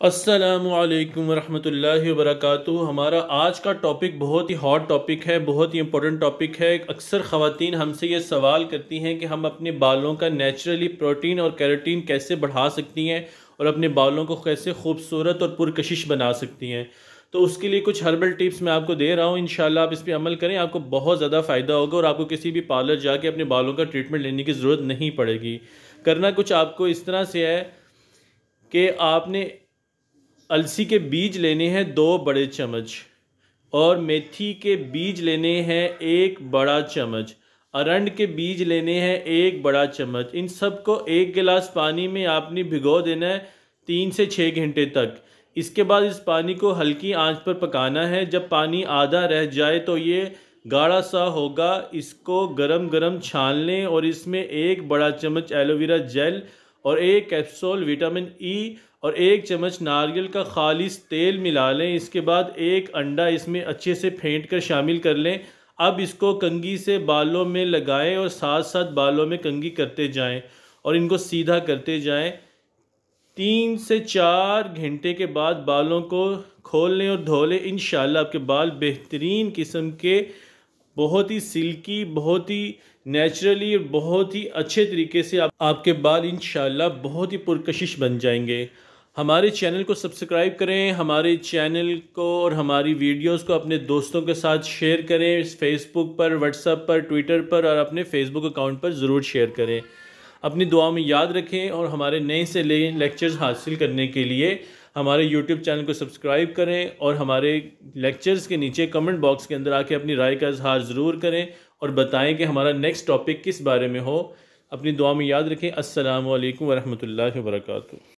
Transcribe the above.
अस्सलामुअलैकुम वरहमतुल्लाहि वबरकातुहू। हमारा आज का टॉपिक बहुत ही हॉट टॉपिक है, बहुत ही इंपॉर्टेंट टॉपिक है। अक्सर ख़वातीन हमसे ये सवाल करती हैं कि हम अपने बालों का नेचुरली प्रोटीन और केराटिन कैसे बढ़ा सकती हैं और अपने बालों को कैसे खूबसूरत और पुरकशिश बना सकती हैं। तो उसके लिए कुछ हर्बल टिप्स मैं आपको दे रहा हूँ। इंशाल्लाह आप इस पर अमल करें, आपको बहुत ज़्यादा फ़ायदा होगा और आपको किसी भी पार्लर जाके अपने बालों का ट्रीटमेंट लेने की ज़रूरत नहीं पड़ेगी। करना कुछ आपको इस तरह से है कि आपने अलसी के बीज लेने हैं 2 बड़े चम्मच, और मेथी के बीज लेने हैं 1 बड़ा चम्मच, अरंड के बीज लेने हैं 1 बड़ा चम्मच। इन सब को 1 गिलास पानी में आपने भिगो देना है 3 से 6 घंटे तक। इसके बाद इस पानी को हल्की आंच पर पकाना है। जब पानी आधा रह जाए तो ये गाढ़ा सा होगा। इसको गरम गरम छान लें और इसमें 1 बड़ा चम्मच एलोवेरा जेल और 1 कैप्सूल विटामिन ई और 1 चम्मच नारियल का खालिस तेल मिला लें। इसके बाद 1 अंडा इसमें अच्छे से फेंट कर शामिल कर लें। अब इसको कंघी से बालों में लगाएं और साथ साथ बालों में कंघी करते जाएं और इनको सीधा करते जाएं। 3 से 4 घंटे के बाद बालों को खोल लें और धो लें। इंशाल्लाह आपके बाल बेहतरीन किस्म के, बहुत ही सिल्की, बहुत ही नेचुरली, बहुत ही अच्छे तरीके से आपके बाल इंशाल्लाह बहुत ही पुरकशिश बन जाएंगे। हमारे चैनल को सब्सक्राइब करें, हमारे चैनल को और हमारी वीडियोस को अपने दोस्तों के साथ शेयर करें। फेसबुक पर, व्हाट्सएप पर, ट्विटर पर और अपने फेसबुक अकाउंट पर ज़रूर शेयर करें। अपनी दुआ में याद रखें और हमारे नए से नए लेक्चर्स हासिल करने के लिए हमारे यूट्यूब चैनल को सब्सक्राइब करें और हमारे लेक्चर्स के नीचे कमेंट बॉक्स के अंदर आके अपनी राय का इजहार ज़रूर करें और बताएं कि हमारा नेक्स्ट टॉपिक किस बारे में हो। अपनी दुआ में याद रखें। अस्सलामु अलैकुम वरहमतुल्लाहि वबरकातुहू।